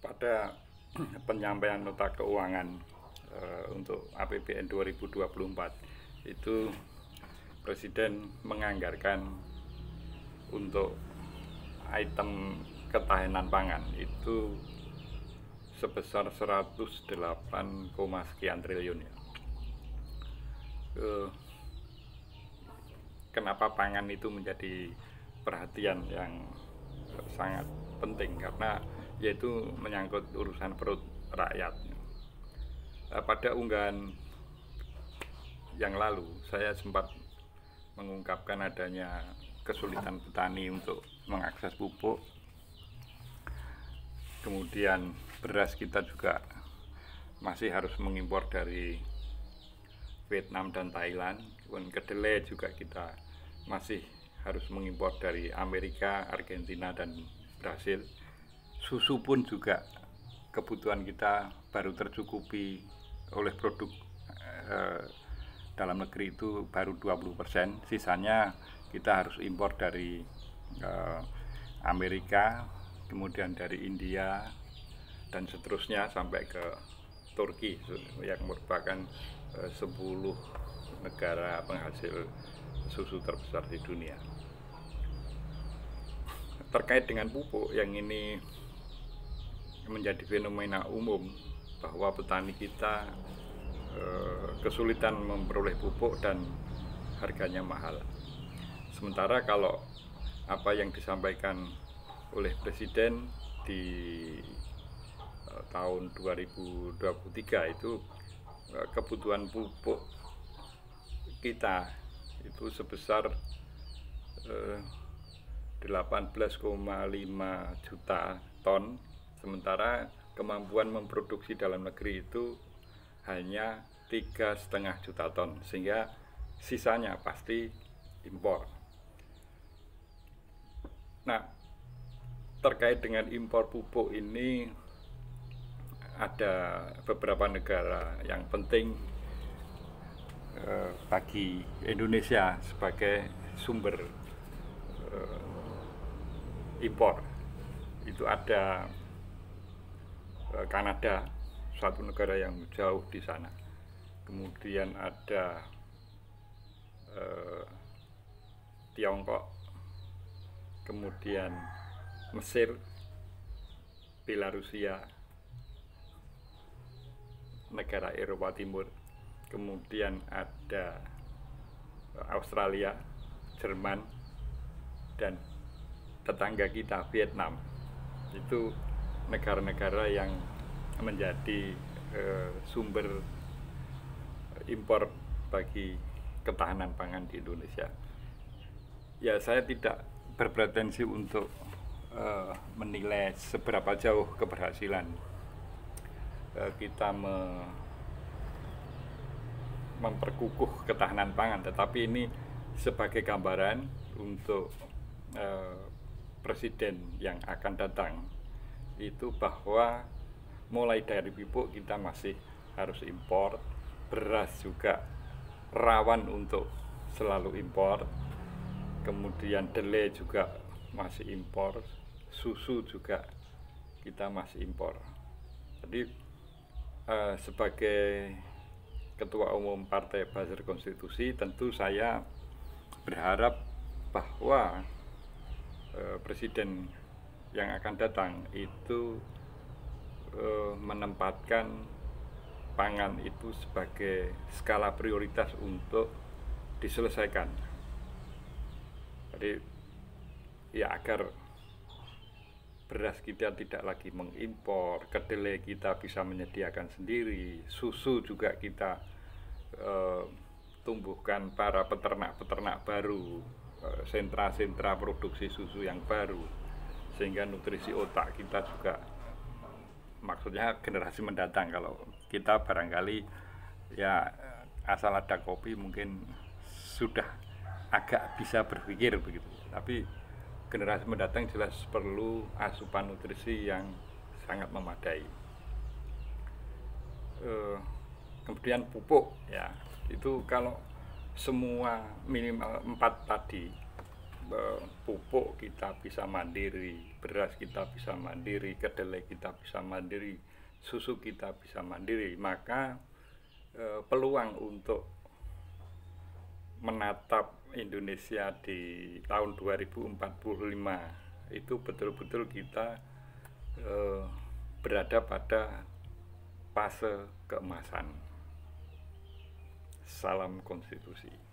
Pada penyampaian nota keuangan untuk APBN 2024 itu Presiden menganggarkan untuk item ketahanan pangan itu sebesar 108, sekian triliun ya. Kenapa pangan itu menjadi perhatian yang sangat penting, karena yaitu menyangkut urusan perut rakyat. Pada unggahan yang lalu saya sempat mengungkapkan adanya kesulitan petani untuk mengakses pupuk. Kemudian beras kita juga masih harus mengimpor dari Vietnam dan Thailand. Kemudian kedelai juga kita masih harus mengimpor dari Amerika, Argentina, dan Brasil. Susu pun juga kebutuhan kita baru tercukupi oleh produk dalam negeri itu baru 20%. Sisanya kita harus impor dari Amerika, kemudian dari India, dan seterusnya sampai ke Turki yang merupakan 10 negara penghasil susu terbesar di dunia. Terkait dengan pupuk yang ini menjadi fenomena umum bahwa petani kita kesulitan memperoleh pupuk dan harganya mahal. Sementara kalau apa yang disampaikan oleh Presiden di tahun 2023 itu kebutuhan pupuk kita itu sebesar 18,5 juta ton, sementara kemampuan memproduksi dalam negeri itu hanya 3,5 juta ton, sehingga sisanya pasti impor. Nah, terkait dengan impor pupuk ini ada beberapa negara yang penting bagi Indonesia sebagai sumber impor. Itu ada Kanada, satu negara yang jauh di sana. Kemudian ada Tiongkok, kemudian Mesir, Belarusia, negara Eropa Timur, kemudian ada Australia, Jerman, dan tetangga kita Vietnam. Itu negara-negara yang menjadi sumber impor bagi ketahanan pangan di Indonesia. Ya, saya tidak berpretensi untuk menilai seberapa jauh keberhasilan kita memperkukuh ketahanan pangan, tetapi ini sebagai gambaran untuk Presiden yang akan datang itu bahwa mulai dari pupuk kita masih harus impor, beras juga rawan untuk selalu impor, kemudian delai juga masih impor, susu juga kita masih impor. Jadi sebagai Ketua Umum Partai Ba'asyir Konstitusi, tentu saya berharap bahwa Presiden yang akan datang itu menempatkan pangan itu sebagai skala prioritas untuk diselesaikan. Jadi ya, agar beras kita tidak lagi mengimpor, kedelai kita bisa menyediakan sendiri, susu juga kita tumbuhkan para peternak-peternak baru, sentra-sentra produksi susu yang baru, sehingga nutrisi otak kita juga, maksudnya generasi mendatang, kalau kita barangkali ya asal ada kopi mungkin sudah agak bisa berpikir begitu, tapi generasi mendatang jelas perlu asupan nutrisi yang sangat memadai. Kemudian pupuk ya, itu kalau semua minimal 4 tadi pupuk kita bisa mandiri, beras kita bisa mandiri, kedelai kita bisa mandiri, susu kita bisa mandiri, maka peluang untuk menatap Indonesia di tahun 2045 itu betul-betul kita berada pada fase keemasan. Salam konstitusi.